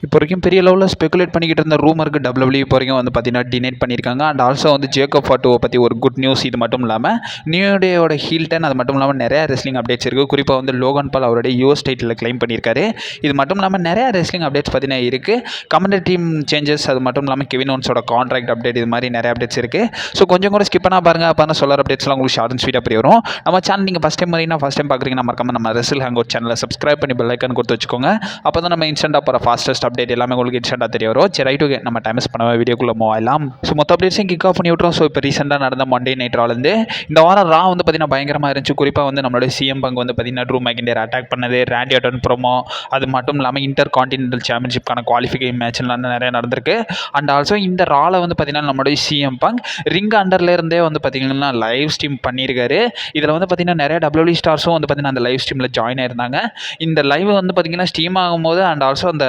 இப்போ வரைக்கும் பெரிய லெவலில் ஸ்பெகுலேட் பண்ணிக்கிட்டு இருந்த ரூமருக்கு WWE இப்போ வரைக்கும் வந்து பார்த்தீங்கன்னா டினைட் பண்ணியிருக்காங்க. அண்ட் ஆல்சோ வந்து ஜேக்கப் ஃபாட்டோவை பற்றி ஒரு குட் நியூஸ். இது மட்டும் இல்லாமல் நியூ டேயோட ஹீல்டன், அது மட்டும் இல்லாமல் நிறையா ரெஸ்லிங் அப்டேட்ஸ் இருக்குது. குறிப்பாக வந்து லோகன் பால் அவருடைய யூஎஸ் டைட்டில் கிளைம் பண்ணியிருக்காரு. இது மட்டும் இல்லாமல் நிறையா ரெஸ்லிங் அப்டேட்ஸ் பார்த்தீங்கன்னா இருக்குது. கமெண்டரி டீம் சேஞ்சஸ், அது மட்டும் இல்லாமல் கெவின் ஓன்ஸோட கான்ட்ராக்ட் அப்டேட், இது மாதிரி நிறைய அப்டேட்ஸ் இருக்குது. ஸோ கொஞ்சம் கூட ஸ்கிப் பண்ணால் பாருங்கள். அப்போ தான் சொல்கிற அப்டேட்ஸ்லாம் உங்களுக்கு ஷார்ட் அண்ட் ஸ்வீட்டாக அப்படி வரும். நம்ம சேனல் நீங்கள் ஃபஸ்ட் டைம் வரீங்கன்னா ஃபஸ்ட் டைம் பார்க்குறீங்கன்னா மறக்காம நம்ம ரெஸ்ல் ஹேங் அவுட் சேனலை சப்ஸ்கிரைப் பண்ணி பெல் ஐக்கான் கொடுத்து வச்சுக்கோங்க. அப்போ தான் நம்ம இன்ஸ்டன்ட்டாக போகிற ஃபாஸ்டஸ்ட் அப்டேட் எல்லாமே உங்களுக்கு இன்ஸ்டன்ட்டாக தெரிய வரும். சரி, ரைட்டு, நம்ம டைம் பண்ண வீடியோக்குள்ளே மூவ் ஆகலாம். ஸோ மொத்த அப்டேட்ஸையும் கிக் ஆஃப் பண்ணி விட்டுரும். ஸோ இப்போ ரீசெண்டாக நடந்த மண்டே நைட் ராலேருந்து இந்த வாரம் ரா வந்து பார்த்தீங்கன்னா பயங்கரமாக இருந்துச்சு. குறிப்பாக வந்து நம்மளுடைய சிஎம் பங்க் வந்து பார்த்தீங்கன்னா ட்ரூ மெக்கின்டர் அட்டாக் பண்ணது, ராண்டி ஆர்டன் ப்ரோமோ, அது மட்டும் இல்லாமல் இன்டர் கான்டினென்டல் சாம்பியன்ஷிப்கான குவாலிஃபிகேஷன் மேட்ச்லாம் நிறைய நடந்திருக்கு. அண்ட் ஆல்சோ இந்த ராவில் வந்து பார்த்தீங்கன்னா நம்மளுடைய சிஎம் பங்க் ரிங் அண்டர்லேருந்தே வந்து பார்த்தீங்கன்னா லைவ் ஸ்ட்ரீம் பண்ணியிருக்காரு. இதில் வந்து பார்த்தீங்கன்னா நிறைய WWE ஸ்டார்ஸும் வந்து பார்த்தீங்கன்னா அந்த லைவ் ஸ்ட்ரீமில் ஜாயின் ஆயிருந்தாங்க. இந்த லைவ் வந்து பார்த்தீங்கன்னா ஸ்ட்ரீம் ஆகும்போது அண்ட் ஆல்சோ அந்த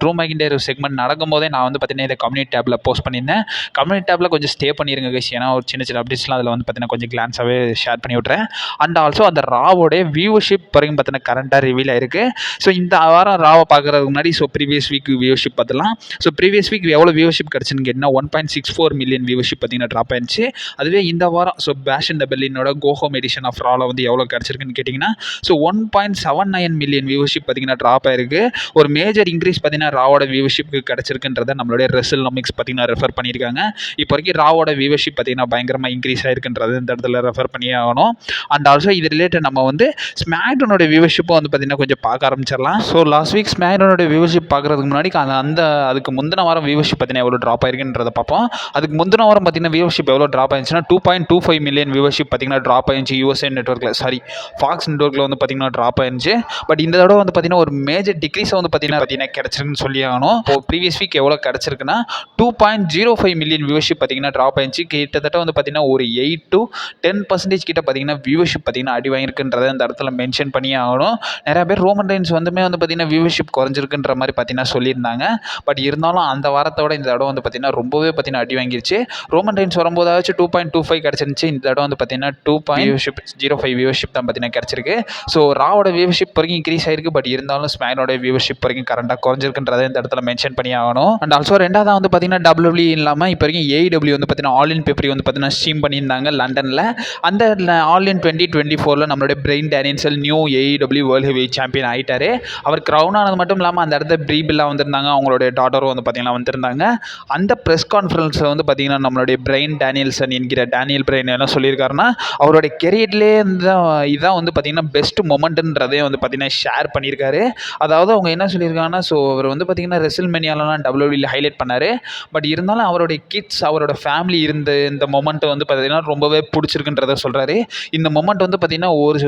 ட்ரூ மெக்கின்டர் செக்மெண்ட் நடக்கும்போதே நான் வந்து பார்த்தீங்கன்னா இதை கம்யூனிட்டி டேப்பில் போஸ்ட் பண்ணியிருந்தேன். கம்யூனிட்டி டேப்பில் கொஞ்சம் ஸ்டே பண்ணிடுங்க கைஸ், ஏன்னா ஒரு சின்ன சின்ன அப்டேட்ஸ்லாம் அதில் வந்து பார்த்தீங்கன்னா கொஞ்சம் கிளான்ஸாகவே ஷேர் பண்ணி விட்றேன். அண்ட் ஆல்சோ அந்த ராவோடைய வியூவர்ஷிப் வரைக்கும் பார்த்தீங்கன்னா கரண்ட்டாக ரிவீல் ஆயிருக்கு. ஸோ இந்த வாரம் ராவை பார்க்குறதுக்கு முன்னாடி ப்ரீவியஸ் வீக் வியூவர்ஷிப் பார்த்துலாம். ப்ரீவியஸ் வீக் எவ்வளோ வியூவர்ஷிப் கிடச்சுன்னு கேட்டிங்கன்னா 1.64 மில்லியன் வியூவர்ஷிப் பார்த்தீங்கன்னா ட்ராப் ஆயிடுச்சு. அதுவே இந்த வாரம் பேஷ் இந்த பெல்லினோட கோஹோம் எடிஷன் ஆஃப் ராவில் வந்து எவ்வளோ கிடச்சிருக்குன்னு கேட்டிங்கன்னா 1.79 மில்லியன் வியூவர்ஷிப் பார்த்தீங்கன்னா ட்ராப் ஆயிருக்கு. ஒரு மேஜர் இன்க்ரீஸ் பார்த்தீங்கன்னா ராவோட வியூவர்ஷிப்புக்கு கிடச்சிருக்குன்றதை நம்மளுடைய ரெஸ்ல்னாமிக்ஸ் பார்த்தீங்கன்னா ரெஃபர் பண்ணியிருக்காங்க. இப்போ வரைக்கும் ராவோட வியூவர்ஷிப் பார்த்தீங்கன்னா பயங்கரமாக இன்க்ரீஸ் ஆயிருக்குன்றது இந்த இடத்துல ரெஃபர் பண்ணியே ஆகணும். அண்ட் ஆல்சோ இது ரிலேட்டட் நம்ம வந்து ஸ்மாக்டவுனோட வியூவர்ஷிப்பும் வந்து பார்த்தீங்கன்னா கொஞ்சம் பார்க்க ஆரம்பிச்சிடலாம். லாஸ்ட் வீக் ஸ்மாக்டவுனோட வியூவர்ஷிப் பார்க்குறதுக்கு முன்னாடி அதுக்கு முந்தின வாரம் வியூவர்ஷிப் பார்த்தீங்கன்னா எவ்வளோ ட்ராப் ஆயிருக்குன்றதை பார்ப்போம். அதுக்கு முந்தின வாரம் பார்த்தீங்கன்னா வியூவர்ஷிப் எவ்வளோ ட்ராப் ஆயிருச்சுன்னா 2.25 மில்லியன் வியூவர்ஷிப் பார்த்தீங்கன்னா ட்ராப் ஆயிருச்சு. யூஎஸ்ஏ நெட்வொர்க்கில் ஃபாக்ஸ் நெட்வொர்க்கில் வந்து பார்த்தீங்கன்னா ட்ராப் ஆயிருச்சு. பட் இந்த தடவை வந்து பார்த்தீங்கன்னா ஒரு மேஜர் டிக்ரீஸை வந்து பார்த்தீங்கன்னா கிடச்சிருக்குன்னு சொல்லி ஆகணும். இப்போ ப்ரீவியஸ் வீக் எவ்வளோ கிடச்சிருக்குன்னா 2.05 மில்லியன் வியூவர்ஷிப் பார்த்தீங்கன்னா ட்ராப் ஆயிருச்சு. கிட்டத்தட்ட வந்து பார்த்தீங்கன்னா ஒரு 8 to 10% கிட்ட பார்த்தீங்கன்னா வியூவர்ஷிப் பார்த்தீங்கன்னா அடி வாங்கியிருக்குன்றதை இந்த இடத்துல மென்ஷன் பண்ணியே ஆகணும். நிறைய பேர் ரோமன் ரெயின்ஸ் வந்து பார்த்தீங்கன்னா வியூவர்ஷிப் குறைஞ்சிருக்குன்ற மாதிரி பார்த்தீங்கன்னா சொல்லியிருந்தாங்க. பட் இருந்தாலும் அந்த வாரத்தோட இந்த தடவை வந்து பார்த்தீங்கன்னா ரொம்பவே பார்த்தீங்கன்னா அடி வாங்கிருச்சு. Roman Reigns வரும்போதாச்சும் 2.25 கிடச்சிருந்துச்சு. இந்த தடவை வந்து பார்த்தீங்கன்னா 2.05 வியூவர்ஷிப் தான் பார்த்தீங்கன்னா கிடச்சிருக்கு. ராவோட வியூவர்ஷிப் வரைக்கும் இன்க்ரீஸ் ஆயிருக்கு. பட் இருந்தாலும் ஸ்மாக்டவுனோட வியூவர்ஷிப் வரைக்கும் கரண்டாக குறைஞ்சிருக்குன்றதை இந்த இடத்துல மென்ஷன் பண்ணி ஆகணும். அண்ட் ஆல்சோ ரெண்டாவது வந்து பார்த்தீங்கன்னா WWE இல்லாமல் இப்போ வரைக்கும் AEW வந்து பார்த்தீங்கன்னா ஆல் இன் பேப்பரி வந்து பார்த்தீங்கன்னா ஸ்ட்ரீம் பண்ணியிருந்தாங்க லண்டனில். அந்த ஆல் இன் 2024 நம்மளுடைய Bryan Danielson new AEW world heavy champion ஆகிட்டாரு. அவர் க்ரௌன் ஆனது மட்டும் இல்லாமல் அந்த இடத்துல ப்ரீபில்லாம் வந்திருந்தாங்க. அவங்களுடைய டாட்டரும் வந்து பார்த்தீங்கன்னா வந்திருந்தாங்க. அந்த ப்ரெஸ் கான்ஃபரன்ஸில் வந்து பார்த்தீங்கன்னா நம்மளுடைய பிரைன் டேனியல்சன் என்கிற டேனியல் பிரைன் என்ன சொல்லியிருக்காருன்னா அவருடைய கெரியர்லேயே இதான் வந்து பார்த்தீங்கன்னா பெஸ்ட் மொமெண்ட்ன்றதே வந்து பார்த்தீங்கன்னா ஷேர் பண்ணியிருக்காரு. அதாவது அவங்க என்ன சொல்லியிருக்காங்கன்னா அவர் வந்து பார்த்தீங்கன்னா ரெசில்மேனியாலாம் WWE ஹைலைட் பண்ணார். பட் இருந்தாலும் அவருடைய கிட்ஸ், அவரோட ஃபேமிலி இருந்த இந்த மொமெண்ட்டை வந்து பார்த்தீங்கன்னா ரொம்பவே பிடிச்சிருக்குன்றதை சொல்கிறாரு. இந்த மொமெண்ட் வந்து பார்த்தீங்கன்னா ஒரு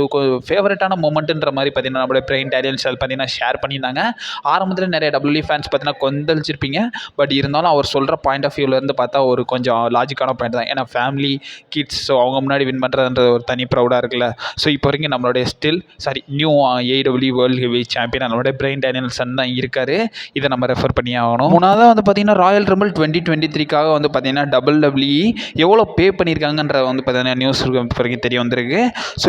ஃபேவரட்டான மொமெண்ட்டுன்ற மாதிரி பார்த்தீங்கன்னா நம்மளுடைய பிரைன் டேனியல்சன் பார்த்தீங்கன்னா ஷேர் பண்ணியிருந்தாங்க. ஆரம்பத்தில் நிறைய WWE ஃபேன்ஸ் பார்த்தீங்கன்னா கொந்தளிச்சிருப்பீங்க. பட் இருந்தாலும் அவர் சொல்கிற பாயிண்ட் ஆஃப் வியூலேருந்து பார்த்தா ஒரு கொஞ்சம் லாஜிக்கான பாயிண்ட் தான். ஏன்னா ஃபேமிலி, கிட்ஸ், அவங்க முன்னாடி வின் பண்ணுறதுன்ற ஒரு தனி ப்ரௌடாக இருக்குல்ல. இப்போ வரைக்கும் நம்மளுடைய new AEW world heavy champion நம்மளுடைய பிரைன் டேனியல்சன் தான் இருக்காரு. இதை நம்ம ரெஃபர் பண்ணி ஆகணும். மூணாவது வந்து பார்த்தீங்கன்னா ராயல் ரம்பிள் 2023க்காக வந்து பார்த்தீங்கன்னா WWE எவ்வளோ பே பண்ணியிருக்காங்கன்ற வந்து பார்த்தீங்கன்னா நியூஸ் இப்போ வரைக்கும் தெரிய வந்திருக்கு.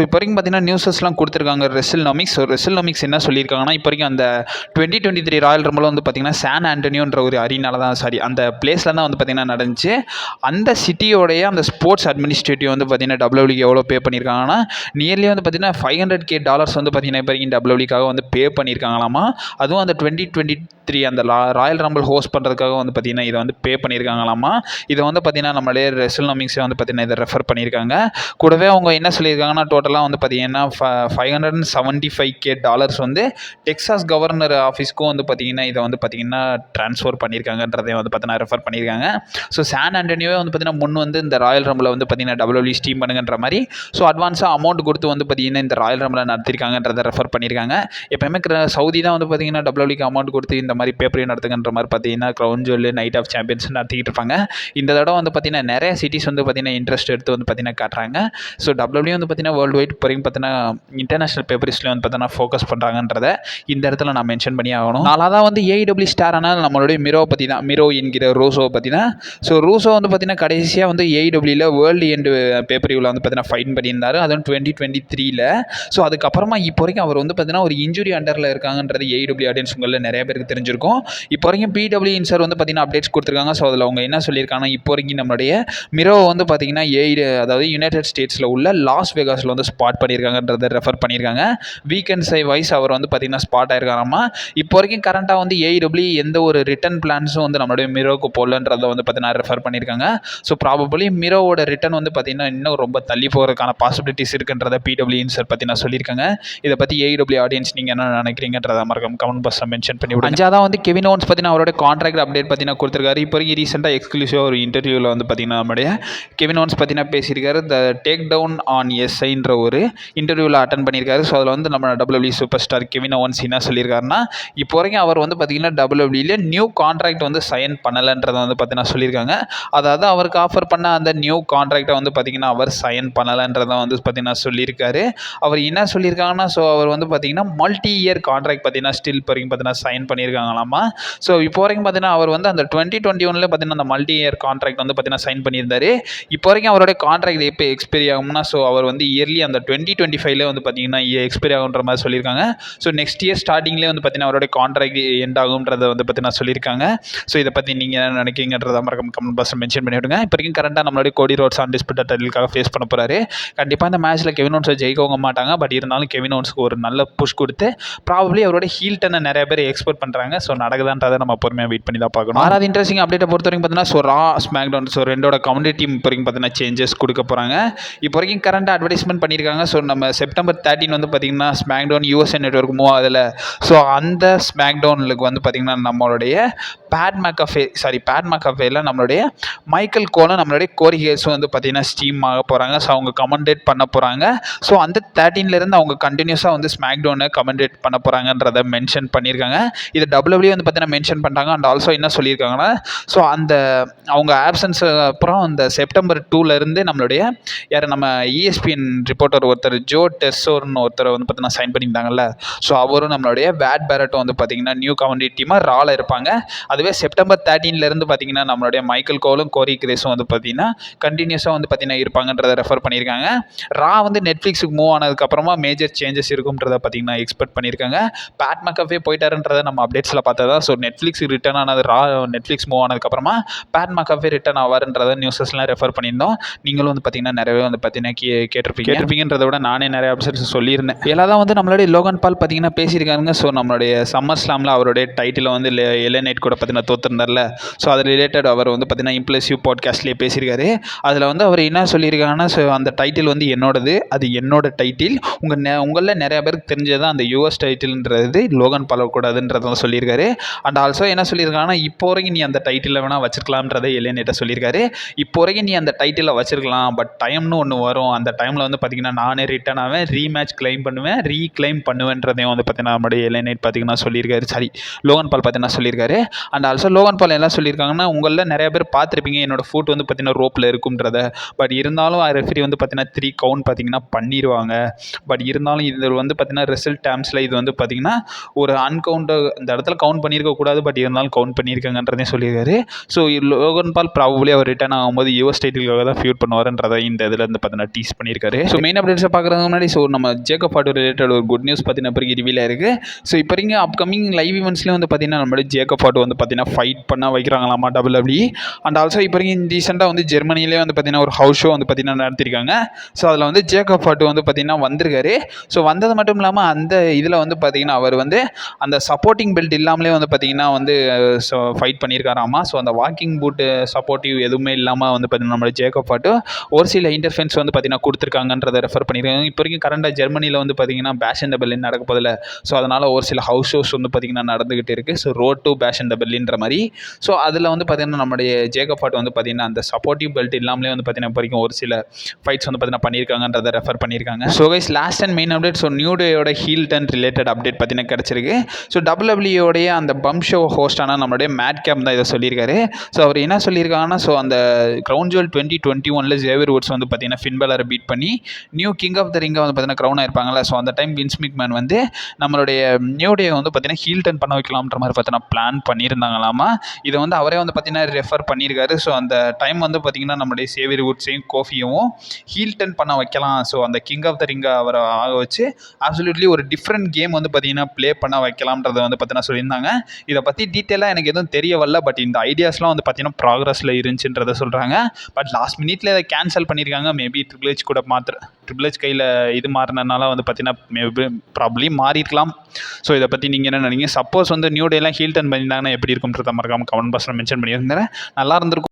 இப்போ வரைக்கும் பார்த்தீங்கன்னா நியூஸஸ்லாம் கொடுத்துருக்காங்க ரெஸ்ல்னாமிக்ஸ். ரெஸ்ல்னாமிக்ஸ் என்ன சொல்லியிருக்காங்கன்னா இப்போ வரைக்கும் அந்த 2023 ராயல் ரம்பிள் வந்து பார்த்தீங்கன்னா சான் ஆண்டனியோன்ற ஒரு அரினால தான் அந்த பிளேஸில் தான் வந்து பார்த்தீங்கன்னா நடந்துச்சு. அந்த சிட்டியோடைய அந்த ஸ்போர்ட்ஸ் அட்மினிஸ்ட்ரேட்டிவ் வந்து பார்த்தீங்கன்னா WWE எவ்வளோ பே பண்ணியிருக்காங்கன்னா நியர்லி வந்து பார்த்தீங்கன்னா $500,000 வந்து பார்த்தீங்கன்னா இப்போ வரைக்கும் WWEக்காக வந்து பே பண்ணியிருக்காங்களாமா. அதுவும் அந்த 2023 அந்த ராயல் ரம்பிள் ஹோஸ்ட் பண்ணுறதுக்காக வந்து பார்த்தீங்கன்னா இதை வந்து பே பண்ணியிருக்காங்களாமா. இதை வந்து பார்த்தீங்கன்னா நம்மளே ரெஸ்ல்னாமிக்ஸே வந்து பார்த்தீங்கன்னா இதை ரெஃபர் பண்ணியிருக்காங்க. கூடவே அவங்க என்ன சொல்லியிருக்காங்கன்னா டோட்டலாக வந்து பார்த்தீங்கன்னா $575,000 வந்து டெக்சாஸ் கவர்னர் ஆஃபீஸ்க்கும் வந்து பார்த்தீங்கன்னா இதை வந்து பார்த்தீங்கன்னா ட்ரான்ஸ்ஃபர் பண்ணியிருக்காங்கன்றதை வந்து பார்த்தீங்கன்னா ரெஃபர் பண்ணியிருக்காங்க. சான் ஆண்டனியோவே வந்து பார்த்தீங்கன்னா முன் வந்து இந்த ராயல் ரம்பிளை வந்து பார்த்தீங்கன்னா WWE ஸ்ட்ரீம் பண்ணுங்கன்ற மாதிரி அட்வான்ஸாக அமௌண்ட் கொடுத்து வந்து பார்த்தீங்கன்னா இந்த ராயல் ரம்பிளை நடத்திருக்காங்கன்றதை ரெஃபர் பண்ணியிருக்காங்க. எப்போயுமே சவுதி தான் வந்து பார்த்தீங்கன்னா WWEக்கு அமௌண்ட் கொடுத்து இந்த மாதிரி பேப்பரையும் நடத்துங்கன்ற மாதிரி பார்த்தீங்கன்னா crown jewel, night of champions நடத்திக்கிட்டு இருப்பாங்க. இந்த தடவை வந்து பார்த்தீங்கன்னா நிறைய சிட்டிஸ் வந்து பார்த்தீங்கன்னா இன்ட்ரெஸ்ட் எடுத்து வந்து பார்த்தீங்கன்னா காட்டுறாங்க. WWE வந்து பார்த்தீங்கன்னா வேர்ல்டு வைட் வரைக்கும் பார்த்தீங்கன்னா இன்டர்நேஷனல் பேப்பர்ஸ்லேயும் வந்து பார்த்தீங்கன்னா ஃபோக்கஸ் பண்ணுறாங்கன்றதை இந்த இடத்துல நான் மென்ஷன் பண்ணி ஆகணும். நாலாவதாக வந்து AEW ஸ்டார் ஆனால் நம்மளுடைய மிரோவை பற்றி தான். மிரோ என்கிற ரூசோவை பற்றி தான். ரூசோ வந்து பார்த்தீங்கன்னா கடைசியாக வந்து AEWல வேர்ல்டு எண்டு பேப்பரிவில் வந்து பார்த்தீங்கன்னா ஃபைன் பண்ணியிருந்தார். அதுவும் 2023ல். அதுக்கப்புறமா இப்போ வரைக்கும் அவர் வந்து பார்த்தீங்கன்னா ஒரு இன்ஜுரி அண்டரில் இருக்காங்கன்றது AEW ஆடியன்ஸ் உங்களில் நிறைய பேருக்கு தெரிஞ்ச தெரிஞ்சிருக்கும். இப்போ வரைக்கும் பிடபிள்யூ இன்சர் வந்து பார்த்தீங்கன்னா அப்டேட்ஸ் கொடுத்துருக்காங்க. ஸோ அதில் அவங்க என்ன சொல்லியிருக்காங்கன்னா, இப்போ வரைக்கும் நம்மளுடைய மிரோவை வந்து பார்த்தீங்கன்னா அதாவது யுனைடெட் ஸ்டேட்ஸில் உள்ள லாஸ் வேகாஸில் வந்து ஸ்பாட் பண்ணியிருக்காங்கன்றதை ரெஃபர் பண்ணியிருக்காங்க. வீக்கெண்ட் வைஸ் அவர் வந்து பார்த்தீங்கன்னா ஸ்பாட் ஆயிருக்காராமா. இப்போ வரைக்கும் கரண்ட்டாக வந்து ஏஇடபிள்யூ எந்த ஒரு ரிட்டர்ன் பிளான்ஸும் வந்து நம்மளுடைய மிரோவுக்கு போடலன்றதை வந்து பார்த்தீங்கன்னா ரெஃபர் பண்ணியிருக்காங்க. ஸோ ப்ராபபிளி மிரோவோட ரிட்டர்ன் வந்து பார்த்தீங்கன்னா இன்னும் ரொம்ப தள்ளி போகிறதுக்கான பாசிபிலிட்டிஸ் இருக்குன்றதை பிடபிள்யூ இன்சர் பற்றி நான் சொல்லியிருக்காங்க. இதை பற்றி ஏஇடபிள்யூ ஆடியன்ஸ் நீங்கள் என்ன நினைக்கிறீங்கன்றதை மறக்காம கமெண்ட் பாக்ஸில் மென்ஷன் பண்ணி விடுங்க. அஞ்சாவதாக வந்து கெவின் ஓவன்ஸ் பார்த்தீங்கன்னா அவரோட கான்ட்ராக்ட் அப்டேட் பார்த்தீங்கன்னா கொடுத்துருக்காரு. இப்போ வரைக்கும் ரீசெண்டாக எக்ஸ்க்ளூசிவாக ஒரு இன்டர்வியூவில் வந்து பார்த்தீங்கன்னா நம்மளுடைய கெவின் ஓவன்ஸ் பார்த்தீங்கன்னா பேசியிருக்காரு. த டேக் டவுன் ஆன் எஸ்ஐன்ற ஒரு இன்டர்வியூவில் அட்டன் பண்ணியிருக்காரு. ஸோ அதில் வந்து நம்ம WW super star Kevin Owens என்ன சொல்லியிருக்காருன்னா, இப்போ வரைக்கும் அவர் வந்து பார்த்தீங்கன்னா டபிள்யூடபிள்யூல நியூ கான்ட்ராக்ட் வந்து சைன் பண்ணலைன்றதை வந்து பார்த்தீங்கன்னா சொல்லியிருக்காங்க. அதாவது அவருக்கு ஆஃபர் பண்ண அந்த நியூ கான்ட்ராக்டை வந்து பார்த்தீங்கன்னா அவர் சைன் பண்ணலைன்றதை வந்து பார்த்தீங்கன்னா சொல்லியிருக்காரு. அவர் என்ன சொல்லியிருக்காங்கன்னா, ஸோ அவர் வந்து பார்த்தீங்கன்னா மல்டி இயர் கான்ட்ராக்ட் பார்த்தீங்கன்னா ஸ்டில் இப்போ வரைக்கும் பார்த்தீங்கன்னா சைன் பண்ணியிருக்காங்களாமா. ஸோ இப்போ வரைக்கும் பார்த்தீங்கன்னா அவர் வந்து அந்த 2021 பார்த்தீங்கன்னா அந்த மல்டி இயர் கான்ட்ராக்ட் வந்து பார்த்தீங்கன்னா சைன் பண்ணியிருந்தாரு. இப்போ வரைக்கும் அவருடைய கான்ட்ராக்ட் எப்போ எக்ஸ்பைரி ஆகும்னா, ஸோ அவர் வந்து இயர்லி அந்த 2025 வந்து பார்த்தீங்கன்னா எக்ஸ்பைரி ஆகுன்ற மாதிரி சொல்லியிருக்காங்க. ஸோ நெக்ஸ்ட் இயர் ஸ்டார்டிங்லேயே வந்து பார்த்தீங்கன்னா அவருடைய கான்ட்ராக்ட் எண்ட் ஆகும்ன்றதை வந்து பார்த்தீங்கன்னா சொல்லியிருக்காங்க. ஸோ இதை பற்றி நீங்கள் என்ன நினைக்கிறீங்கன்றத மறக்காம கமெண்ட் பாக்ஸில் மென்ஷன் பண்ணி விடுங்க. இப்போ வரைக்கும் கரண்ட்டாக நம்மளுடைய கோடி ரோட்ஸ் அன்டிஸ்பியூட்டட் டைட்டிலுக்காக ஃபேஸ் பண்ண போகிறாரு. கண்டிப்பாக இந்த மேட்ச்சில் கெவின் ஓவன்ஸை ஜெயிக்கவும் மாட்டாங்க. பட் இருந்தாலும் கெவின் ஓவன்ஸ்க்கு ஒரு நல்ல புஷ் கொடுத்து ப்ராபப்ளி அவரோட ஹீல் டர்னை நிறைய பேர் எக்ஸ்பெக்ட் பண்ணுறாங்க. ஸோ நடக்குதான்றதை நம்ம பொறுமையாக வெயிட் பண்ணி தான் பார்க்கணும். ஆறாவது இன்ட்ரெஸ்டிங் அப்டேட்டை பொறுத்த வரைக்கும் பார்த்தீங்கன்னா, ஸோ ரா ஸ்மாக்டவுன் ஸோ ரெண்டோட கமெண்ட்ரி டீம் இப்போ வரைக்கும் பார்த்தீங்கன்னா சேஞ்சஸ் கொடுக்க போகிறாங்க. இப்போ வரைக்கும் கரண்ட்டாக அட்வர்டைஸ்மெண்ட் பண்ணியிருக்காங்க. ஸோ நம்ம செப்டம்பர் 13 வந்து பார்த்தீங்கன்னா ஸ்மாக்டவுன் யூஎஸ்ஏ நெட்வொர்க் மூவ் ஆகுதுல. ஸோ அந்த ஸ்மாக்டவுனுக்கு வந்து பார்த்தீங்கன்னா நம்மளுடைய பேட் மேக்கஃபேல நம்மளுடைய மைக்கேல் கோலும் நம்மளுடைய கோரி ஹேல்ஸும் வந்து பார்த்தீங்கன்னா ஸ்டீம் ஆக போகிறாங்க. ஸோ அவங்க கமெண்டேட் பண்ண போகிறாங்க. ஸோ அந்த 13லேருந்து அவங்க கண்டினியூஸாக வந்து ஸ்மாக்டவுனை கமெண்டேட் பண்ண போகிறாங்கன்றதை மென்ஷன் பண்ணியிருக்காங்க. இது டபிள்யூடபிள்யூ வந்து பார்த்தீங்கன்னா மென்ஷன் பண்ணிட்டாங்க. அண்ட் ஆல்சோ என்ன சொல்லியிருக்காங்கன்னா, ஸோ அந்த அவங்க ஆப்சன்ஸ் அப்புறம் அந்த செப்டம்பர் 2லேருந்து நம்மளுடைய நம்ம இஎஸ்பிஎன் ரிப்போர்ட்டர் ஒருத்தர் ஜோ டெஸ்ஸோர்னு ஒருத்தர் வந்து பார்த்தீங்கன்னா சைன் பண்ணியிருந்தாங்கல்ல. ஸோ அவரும் நம்மளுடைய வேட் பேரட்டும் வந்து பார்த்தீங்கன்னா நியூ கமெண்ட்ரி டீமாக ரால இருப்பாங்க. அதுவே செப்டம்பர் 13லேருந்து பார்த்தீங்கன்னா நம்மளுடைய மைக்கேல் கோலும் கோரி கிரேஸும் வந்து பார்த்தீங்கன்னா கண்டினியூஸாக வந்து பார்த்தீங்கன்னா இருப்பாங்கன்றதை ரெஃபர் பண்ணியிருக்காங்க. ரா வந்து நெட்ஃப்ளிக்ஸுக்கு மூவ் ஆனதுக்கப்புறமா மேஜர் சேஞ்சஸ் இருக்கும்ன்றதை பார்த்தீங்கன்னா எக்ஸ்பெக்ட் பண்ணியிருக்காங்க. பேட் மேக்கஃபே போயிட்டாருன்றதை நம்ம அப்டேட்ஸில் பார்த்ததா. ஸோ நெட்ஃப்ளிக்ஸ் ரிட்டர்ன் ஆனது ரா நெட்ஃப்ளிக்ஸ் மூவ் ஆனதுக்கப்புறமா பேட் மேக்கஃபே ரிட்டர்ன் ஆவார்ன்றதை நியூஸஸ்லாம் ரெஃபர் பண்ணியிருந்தோம். நீங்களும் வந்து பார்த்தீங்கன்னா நிறையவே வந்து பார்த்தீங்கன்னா கேட்டிருப்பீங்கன்றதை விட நானே நிறைய அப்டேட்ஸ் சொல்லியிருந்தேன். எல்லாம் வந்து நம்மளுடைய லோகன் பால் பார்த்தீங்கன்னா பேசியிருக்காங்க. ஸோ நம்மளுடைய சம்மர் ஸ்லாமில் அவருடைய டைட்டில் வந்து எல்ஏ நைட் கூட பார்த்தீங்கன்னா தோற்றுருந்தார்ல. ஸோ அது ரிலேட்டட் அவர் வந்து பார்த்தீங்கன்னா இம்ப்ளசிவ் பாட்காஸ்ட்லேயே பேசியிருக்காரு. அதில் வந்து அவர் என்ன சொல்லியிருக்காங்கன்னா, ஸோ அந்த டைட்டில் வந்து என்னோடது, அது என்னோட டைட்டில். உங்களில் நிறைய பேருக்கு தெரிஞ்சது அந்த யூஎஸ் டைட்டில்ன்றது லோகன் பால் கூடாதுன்றதான் சொல்லியிருக்காரு. அண்ட் ஆல்சோ என்ன சொல்லியிருக்காங்கன்னா, இப்போ வரைக்கும் நீ அந்த டைட்டில் வேணால் வச்சிருக்கலாம்ன்றதை எல்ஏ நைட்டை சொல்லியிருக்காரு. இப்போ வரைக்கும் நீ அந்த டைட்டிலை வச்சிருக்கலாம், பட் டைம்னு ஒன்று வரும். அந்த டைமில் வந்து பார்த்தீங்கன்னா நானே ரிட்டர்ன் ஆவேன், ரீமேட்ச் கிளைம் பண்ணுவேன், ரீக்ளைம் பண்ணுவேன்றதையும் வந்து பார்த்தீங்கன்னா நம்மளுடைய எல்ஏ நைட் பார்த்தீங்கன்னா சொல்லியிருக்காரு. சரி, லோகன் பால் பார்த்தீங்கன்னா சொல்லியிருக்காரு. அண்ட் ஆல்சோ லோகன் பால் என்ன சொல்லியிருக்காங்கன்னா, உங்களில் நிறைய பேர் பார்த்துருப்பீங்க என்னோட ஃபுட் வந்து பார்த்தீங்கன்னா ரோப்பில் இருக்கும்ன்றத. பட் இருந்தாலும் ரெஃபரி வந்து பார்த்தீங்கன்னா 3 கவுண்ட் பார்த்தீங்கன்னா பண்ணிடுவாங்க. பட் இருந்தாலும் இது வந்து பார்த்தீங்கன்னா ரிசல்ட் டேர்ம்ஸில் இது வந்து பார்த்தீங்கன்னா ஒரு அன்கவுண்ட்டு இந்த இடத்துல கவுண்ட் பண்ணியிருக்கக்கூடாது. பட் இருந்தாலும் கவுண்ட் பண்ணியிருக்காங்கன்றதையும் சொல்லியிருக்காரு. ஸோ லோகன் பால் ப்ராபபிளி அவர் ரிட்டர்ன் ஆகும்போது யூஎஸ் டைட்டிலுக்காக தான் ஃபியூட் பண்ணுவார்ன்றதை இந்த இதில் இருந்து பார்த்தீங்கன்னா டீஸ் பண்ணியிருக்காரு. ஸோ மெயின் அப்டேட்ஸை பார்க்குறதுக்கு முன்னாடி ஸோ நம்ம ஜேக்கப் ஃபாட்டு ரிலேட்டட் ஒரு குட் நியூஸ் பார்த்தீங்கன்னா பிறகு ரிவீல் ஆயிருக்கு. ஸோ இப்போ வரைக்கும் அப்கமிங் லைவ் ஈவெண்ட்ஸ்லேயும் வந்து பார்த்தீங்கன்னா நம்மளுடைய ஜேக்கப் ஃபாட்டு வந்து பார்த்தீங்கன்னா ஃபைட் பண்ண வைக்கிறாங்களாமா டபிள்யூடபிள்யூ. அண்ட் ஆல்சோ இப்போ வரைக்கும் ரீசெண்டாக வந்து ஜெர்மனிலே வந்து பார்த்தீங்கன்னா ஒரு ஹவுஸ் ஷோ வந்து பார்த்தீங்கன்னா நடத்திருக்காங்க. ஸோ அதில் வந்து ஜேக்கப் ஃபாட்டு வந்து பார்த்தீங்கன்னா வந்திருக்காரு. ஸோ வந்தது மட்டும் இல்லாமல் அந்த இதில் வந்து பார்த்தீங்கன்னா அவர் வந்து அந்த சப்போர்ட்டிங் பெல்ட் இல்லாமலே வந்து பார்த்தீங்கன்னா வந்து ஃபைட் பண்ணியிருக்காராமா. ஸோ அந்த வாக்கிங் பூட்டு சப்போர்ட்டிவ் எதுவுமே இல்லாமல் வந்து பார்த்தீங்கன்னா நம்மளுடைய ஜேக்கப் ஃபாட்டு ஒரு சில இன்டர்ஃபென்ஸ் வந்து பார்த்தீங்கன்னா கொடுத்துருக்காங்கன்றதை ரெஃபர் பண்ணியிருக்காங்க. இப்போ வரைக்கும் கரண்டாக ஜெர்மனியில் வந்து பார்த்தீங்கன்னா பேஷ் இன் த பெர்லின் நடக்க போதில்ல. ஸோ அதனால் ஒரு சில ஹவுஸ் ஷோஸ் வந்து பார்த்தீங்கன்னா நடந்துகிட்டு இருக்குது. ஸோ ரோட் டு பேஷ் இன் த பெர்லின்ற மாதிரி. ஸோ அதில் வந்து பார்த்தீங்கன்னா நம்மளுடைய ஜேக்கப் ஃபாட் வந்து பார்த்தீங்கன்னா அந்த சப்போர்ட்டிவ் பெல்ட் இல்லாமலே வந்து பார்த்தீங்கன்னா இப்போ வரைக்கும் ஒரு சில ஃபைட்ஸ் வந்து பார்த்தீங்கன்னா பண்ணியிருக்காங்கன்றதை ரெஃபர் பண்ணியிருக்காங்க. So guys last and main update so new டேயோட ஹீல் டர்ன் ரிலேட்டட் அப்டேட் பார்த்தீங்கன்னா கிடச்சிருக்கு. ஸோ டபிள்யூடபிள்யூடைய அந்த பம்ப் ஷோ ஹோஸ்டான நம்மளுடைய மேட் கேம் தான் இதை சொல்லியிருக்காரு. ஸோ அவர் என்ன சொல்லியிருக்காங்கன்னா, ஸோ அந்த கிரவுன் ஜுவல் 2021 ஜேவியர் வுட்ஸ் வந்து பார்த்தீங்கன்னா ஃபின் பேலரை பீட் பண்ணி நியூ கிங் ஆஃப் த ரிங்கை வந்து பார்த்தீங்கன்னா க்ரௌன் ஆயிருப்பாங்கல்ல. ஸோ அந்த டைம் வின்ஸ் மெக்மேன் வந்து நம்மளுடைய நியூ டே வந்து பார்த்தீங்கன்னா ஹீல் டர்ன் பண்ண வைக்கலாம்ன்ற மாதிரி பார்த்தீங்கன்னா பிளான் பண்ணியிருந்தாங்களாமா. இதை வந்து அவரே வந்து பார்த்தீங்கன்னா ரெஃபர் பண்ணியிருக்காரு. ஸோ அந்த டைம் வந்து பார்த்தீங்கன்னா நம்மளுடைய சேவியர் வுட்ஸையும் கோஃபியும் ஹீல் டர்ன் பண்ண வைக்கலாம். ஸோ அந்த கிங் ஆஃப் த ரிங்கை அவரை ஆக வச்சு அப்சல்யூட்லி ஒரு டிஃப்ரெண்ட் கேம் வந்து பார்த்தீங்கன்னா ப்ளே பண்ண வைக்கலாம்ன்றதை வந்து பார்த்தீங்கன்னா சொல்லியிருந்தாங்க. இதை பற்றி டீட்டெயிலாக எனக்கு எதுவும் தெரிய வரல. பட் இந்த ஐடியாஸ்லாம் வந்து பார்த்தீங்கன்னா ப்ராக்ரஸில் இருந்துச்சுன்றதை சொல்கிறாங்க. பட் லாஸ்ட் மினிட்ல இதை கேன்சல் பண்ணியிருக்காங்க. மேபி ட்ரிபிள் ஹெச் கூட ட்ரிபிள் ஹெச் கையில் இது மாறினதுனால வந்து பார்த்தீங்கன்னா மேபி ப்ராப்ளி மாறியிருக்கலாம். ஸோ இதை பற்றி நீங்கள் என்ன நினைக்கிறீங்க? சப்போஸ் வந்து நியூ டேலாம் ஹீல் டர்ன் பண்ணியிருந்தாங்கன்னா எப்படி இருக்கும்ன்றத மறக்காமல் கமெண்ட் பாக்ஸில் மென்ஷன் பண்ணியிருந்தேன். நல்லா இருந்திருக்கும்.